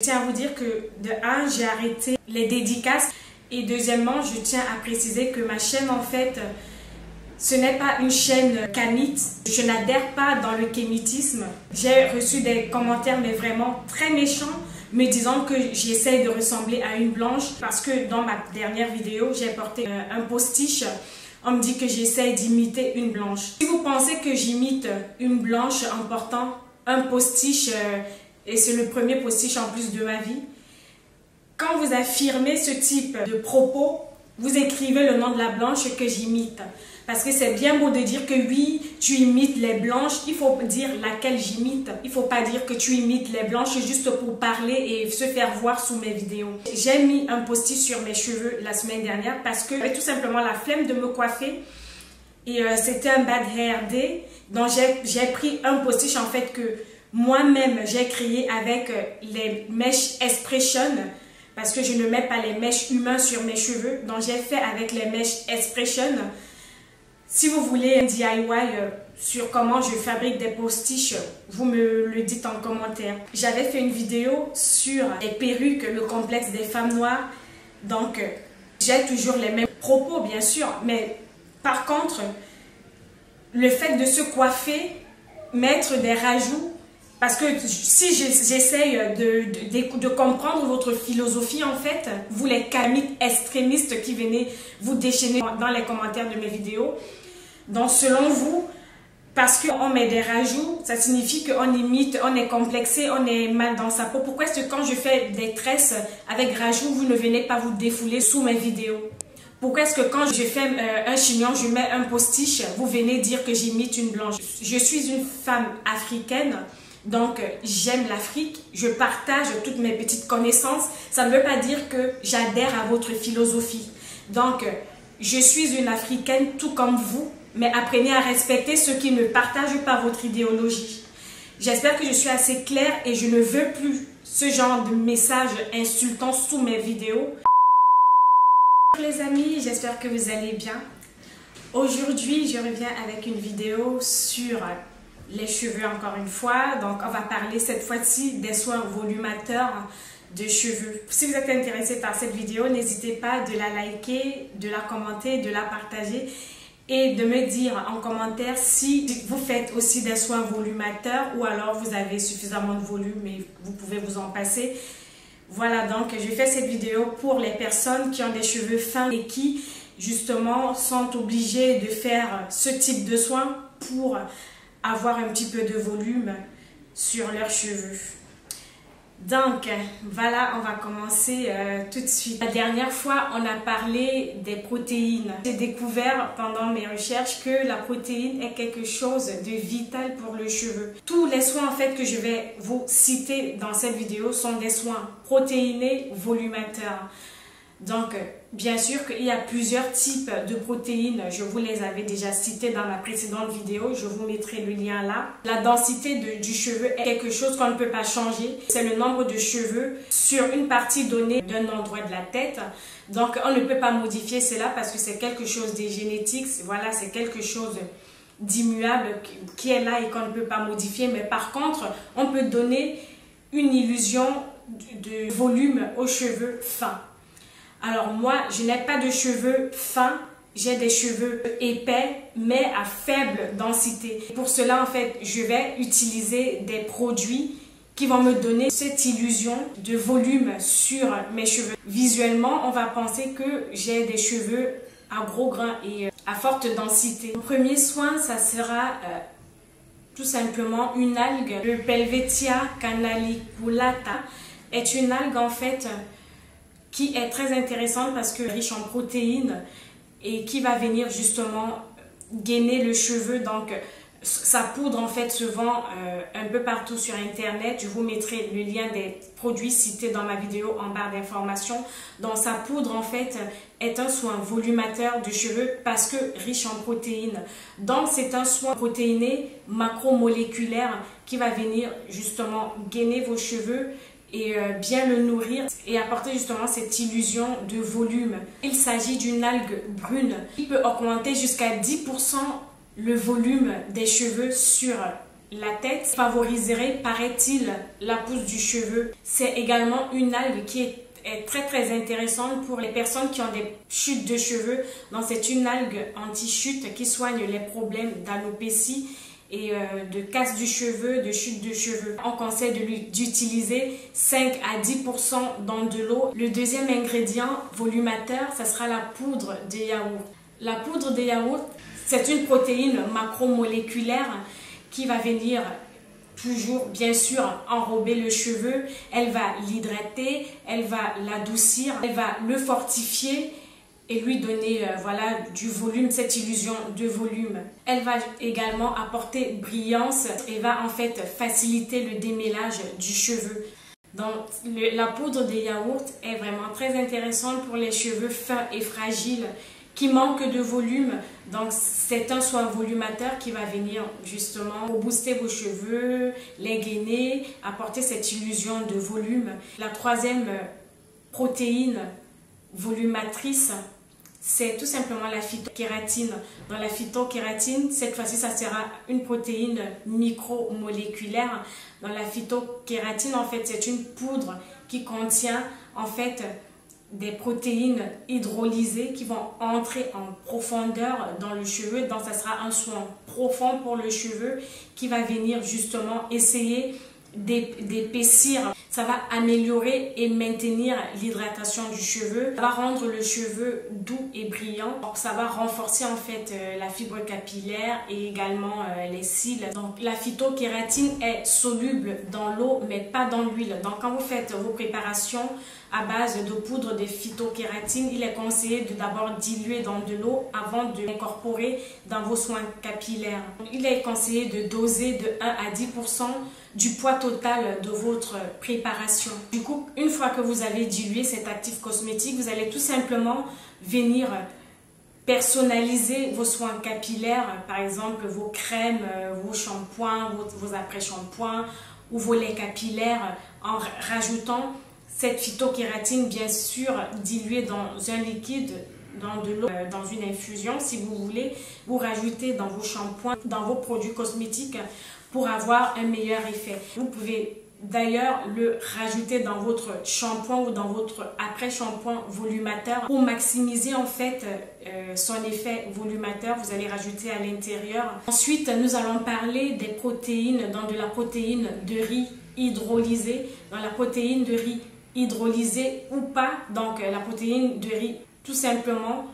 Je tiens à vous dire que de un, j'ai arrêté les dédicaces et deuxièmement, je tiens à préciser que ma chaîne en fait, ce n'est pas une chaîne kémite. Je n'adhère pas dans le kémitisme. J'ai reçu des commentaires mais vraiment très méchants me disant que j'essaie de ressembler à une blanche parce que dans ma dernière vidéo, j'ai porté un postiche. On me dit que j'essaie d'imiter une blanche. Si vous pensez que j'imite une blanche en portant un postiche, et c'est le premier postiche en plus de ma vie, quand vous affirmez ce type de propos, vous écrivez le nom de la blanche que j'imite. Parce que c'est bien beau de dire que oui, tu imites les blanches, il faut dire laquelle j'imite. Il ne faut pas dire que tu imites les blanches juste pour parler et se faire voir sous mes vidéos. J'ai mis un postiche sur mes cheveux la semaine dernière parce que j'avais tout simplement la flemme de me coiffer. Et c'était un bad hair day. Donc j'ai pris un postiche en fait que moi-même j'ai créé avec les mèches Expression. Parce que je ne mets pas les mèches humains sur mes cheveux. Donc j'ai fait avec les mèches Expression. Si vous voulez un DIY sur comment je fabrique des postiches, vous me le dites en commentaire. J'avais fait une vidéo sur les perruques, le complexe des femmes noires. Donc j'ai toujours les mêmes propos bien sûr. Mais par contre, le fait de se coiffer, mettre des rajouts, parce que si j'essaye de comprendre votre philosophie, en fait, vous les kémites extrémistes qui venez vous déchaîner dans les commentaires de mes vidéos, donc selon vous, parce qu'on met des rajouts, ça signifie qu'on imite, on est complexé, on est mal dans sa peau. Pourquoi est-ce que quand je fais des tresses avec rajouts, vous ne venez pas vous défouler sous mes vidéos? Pourquoi est-ce que quand je fais un chignon, je mets un postiche, vous venez dire que j'imite une blanche? Je suis une femme africaine. Donc, j'aime l'Afrique, je partage toutes mes petites connaissances. Ça ne veut pas dire que j'adhère à votre philosophie. Donc, je suis une Africaine tout comme vous, mais apprenez à respecter ceux qui ne partagent pas votre idéologie. J'espère que je suis assez claire et je ne veux plus ce genre de messages insultants sous mes vidéos. Bonjour les amis, j'espère que vous allez bien. Aujourd'hui, je reviens avec une vidéo sur les cheveux encore une fois. Donc on va parler cette fois-ci des soins volumateurs de cheveux. Si vous êtes intéressé par cette vidéo, n'hésitez pas de la liker, de la commenter, de la partager et de me dire en commentaire si vous faites aussi des soins volumateurs ou alors vous avez suffisamment de volume et vous pouvez vous en passer. Voilà, donc je fais cette vidéo pour les personnes qui ont des cheveux fins et qui justement sont obligées de faire ce type de soins pour avoir un petit peu de volume sur leurs cheveux. Donc voilà, on va commencer tout de suite. La dernière fois, on a parlé des protéines. J'ai découvert pendant mes recherches que la protéine est quelque chose de vital pour le cheveu. Tous les soins en fait que je vais vous citer dans cette vidéo sont des soins protéinés volumateurs. Donc, bien sûr qu'il y a plusieurs types de protéines. Je vous les avais déjà citées dans ma précédente vidéo. Je vous mettrai le lien là. La densité du cheveu est quelque chose qu'on ne peut pas changer. C'est le nombre de cheveux sur une partie donnée d'un endroit de la tête. Donc, on ne peut pas modifier cela parce que c'est quelque chose de génétique. Voilà, c'est quelque chose d'immuable qui est là et qu'on ne peut pas modifier. Mais par contre, on peut donner une illusion de volume aux cheveux fins. Alors moi, je n'ai pas de cheveux fins, j'ai des cheveux épais, mais à faible densité. Pour cela, en fait, je vais utiliser des produits qui vont me donner cette illusion de volume sur mes cheveux. Visuellement, on va penser que j'ai des cheveux à gros grains et à forte densité. Mon premier soin, ça sera tout simplement une algue. Le Pelvetia canaliculata est une algue en fait qui est très intéressante parce que riche en protéines et qui va venir justement gainer le cheveu. Donc sa poudre en fait se vend un peu partout sur internet. Je vous mettrai le lien des produits cités dans ma vidéo en barre d'informations. Donc sa poudre en fait est un soin volumateur de cheveux parce que riche en protéines. Donc c'est un soin protéiné macromoléculaire qui va venir justement gainer vos cheveux et bien le nourrir et apporter justement cette illusion de volume. Il s'agit d'une algue brune qui peut augmenter jusqu'à 10% le volume des cheveux sur la tête favoriserait, paraît-il, la pousse du cheveu. C'est également une algue qui est très intéressante pour les personnes qui ont des chutes de cheveux. Donc c'est une algue anti-chute qui soigne les problèmes d'alopécie et de casse du cheveu, de chute de cheveux. On conseille d'utiliser 5 à 10% dans de l'eau. Le deuxième ingrédient volumateur, ça sera la poudre de yaourt. La poudre de yaourt, c'est une protéine macromoléculaire qui va venir toujours, bien sûr, enrober le cheveu. Elle va l'hydrater, elle va l'adoucir, elle va le fortifier et lui donner voilà, du volume, cette illusion de volume. Elle va également apporter brillance et va en fait faciliter le démêlage du cheveu. Donc la poudre de yaourt est vraiment très intéressante pour les cheveux fins et fragiles qui manquent de volume. Donc c'est un soin volumateur qui va venir justement booster vos cheveux, les gainer, apporter cette illusion de volume. La troisième protéine volumatrice, c'est tout simplement la phytokératine. Dans la phytokératine, cette fois-ci, ça sera une protéine micromoléculaire. Dans la phytokératine, en fait, c'est une poudre qui contient en fait des protéines hydrolysées qui vont entrer en profondeur dans le cheveu. Donc, ça sera un soin profond pour le cheveu qui va venir justement essayer d'épaissir. Ça va améliorer et maintenir l'hydratation du cheveu. Ça va rendre le cheveu doux et brillant. Donc, ça va renforcer en fait la fibre capillaire et également les cils. Donc, la phytokératine est soluble dans l'eau mais pas dans l'huile. Donc, quand vous faites vos préparations à base de poudre de phytokératine, il est conseillé de d'abord diluer dans de l'eau avant de l'incorporer dans vos soins capillaires. Il est conseillé de doser de 1 à 10% du poids total de votre préparation. Du coup, une fois que vous avez dilué cet actif cosmétique, vous allez tout simplement venir personnaliser vos soins capillaires, par exemple vos crèmes, vos shampoings, vos après-shampoings ou vos laits capillaires en rajoutant cette phytokératine, bien sûr, diluée dans un liquide, dans de l'eau, dans une infusion. Si vous voulez, vous rajoutez dans vos shampoings, dans vos produits cosmétiques pour avoir un meilleur effet. Vous pouvez d'ailleurs le rajouter dans votre shampoing ou dans votre après-shampoing volumateur pour maximiser en fait son effet volumateur. Vous allez rajouter à l'intérieur. Ensuite, nous allons parler des protéines, dans de la protéine de riz hydrolysée, dans la protéine de riz hydrolysée ou pas. Donc la protéine de riz tout simplement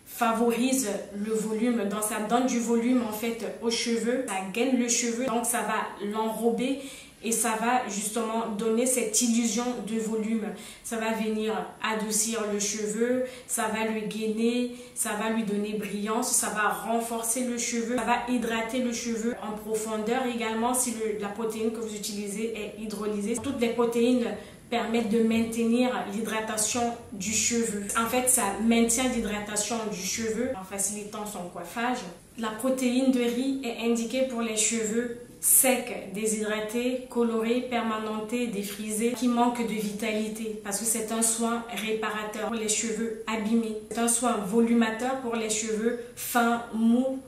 favorise le volume, donc ça donne du volume en fait aux cheveux, ça gaine le cheveu, donc ça va l'enrober et ça va justement donner cette illusion de volume. Ça va venir adoucir le cheveu, ça va le gainer, ça va lui donner brillance, ça va renforcer le cheveu, ça va hydrater le cheveu en profondeur également si la protéine que vous utilisez est hydrolysée. Toutes les protéines permettent de maintenir l'hydratation du cheveu. En fait, ça maintient l'hydratation du cheveu en facilitant son coiffage. La protéine de riz est indiquée pour les cheveux secs, déshydratés, colorés, permanentés, défrisés, qui manquent de vitalité parce que c'est un soin réparateur pour les cheveux abîmés. C'est un soin volumateur pour les cheveux fins, mous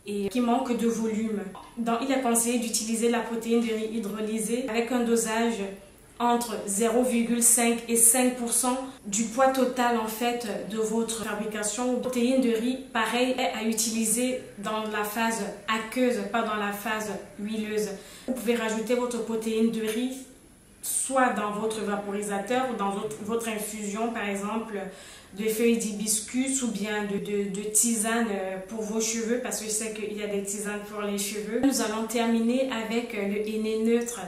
et qui manquent de volume. Donc, il est conseillé d'utiliser la protéine de riz hydrolysée avec un dosage entre 0,5 et 5% du poids total en fait de votre fabrication. La protéine de riz, pareil, est à utiliser dans la phase aqueuse, pas dans la phase huileuse. Vous pouvez rajouter votre protéine de riz soit dans votre vaporisateur ou dans votre infusion, par exemple de feuilles d'hibiscus ou bien de tisane pour vos cheveux, parce que je sais qu'il y a des tisanes pour les cheveux. Nous allons terminer avec le henné neutre.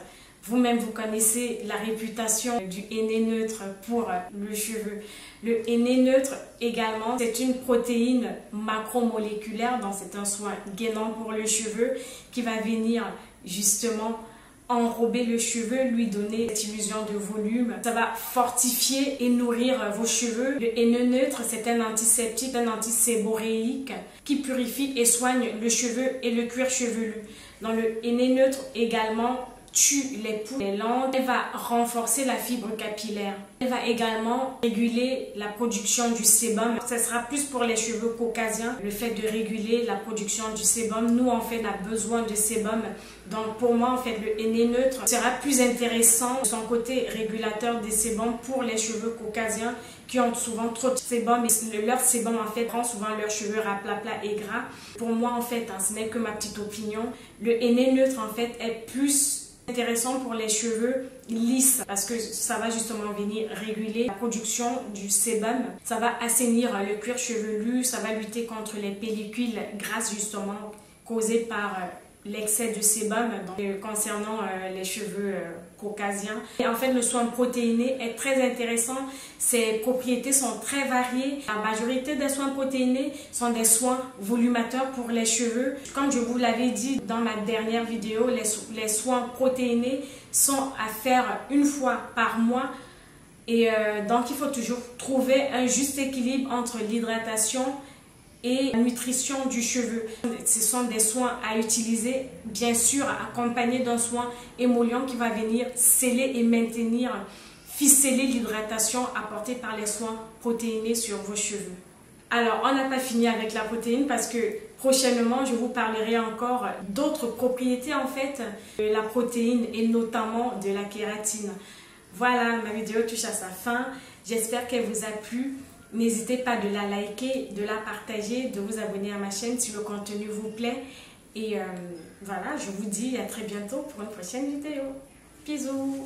Vous-même, vous connaissez la réputation du henné neutre pour le cheveu. Le henné neutre également, c'est une protéine macromoléculaire, donc c'est un soin gainant pour le cheveu qui va venir justement enrober le cheveu, lui donner cette illusion de volume. Ça va fortifier et nourrir vos cheveux. Le henné neutre, c'est un antiseptique, un antiséboréique qui purifie et soigne le cheveu et le cuir chevelu. Dans le henné neutre également, tue les poux, les landes, elle va renforcer la fibre capillaire. Elle va également réguler la production du sébum. Ce sera plus pour les cheveux caucasiens, le fait de réguler la production du sébum. Nous, en fait, on a besoin de sébum. Donc, pour moi, en fait, le henné neutre sera plus intéressant de son côté régulateur des sébums pour les cheveux caucasiens qui ont souvent trop de sébum et leur sébum, en fait, rend souvent leurs cheveux plats et gras. Pour moi, en fait, ce n'est que ma petite opinion. Le henné neutre, en fait, est plus intéressant pour les cheveux lisses parce que ça va justement venir réguler la production du sébum, ça va assainir le cuir chevelu, ça va lutter contre les pellicules grasses justement causées par l'excès de sébum concernant les cheveux caucasiens. Et en fait, le soin protéiné est très intéressant. Ses propriétés sont très variées. La majorité des soins protéinés sont des soins volumateurs pour les cheveux. Comme je vous l'avais dit dans ma dernière vidéo, les soins protéinés sont à faire une fois par mois. Et donc, il faut toujours trouver un juste équilibre entre l'hydratation et la nutrition du cheveu. Ce sont des soins à utiliser, bien sûr, accompagnés d'un soin émollient qui va venir sceller et maintenir, ficeler l'hydratation apportée par les soins protéinés sur vos cheveux. Alors, on n'a pas fini avec la protéine parce que prochainement, je vous parlerai encore d'autres propriétés en fait de la protéine et notamment de la kératine. Voilà, ma vidéo touche à sa fin. J'espère qu'elle vous a plu. N'hésitez pas de la liker, de la partager, de vous abonner à ma chaîne si le contenu vous plaît. Et voilà, je vous dis à très bientôt pour une prochaine vidéo. Bisous!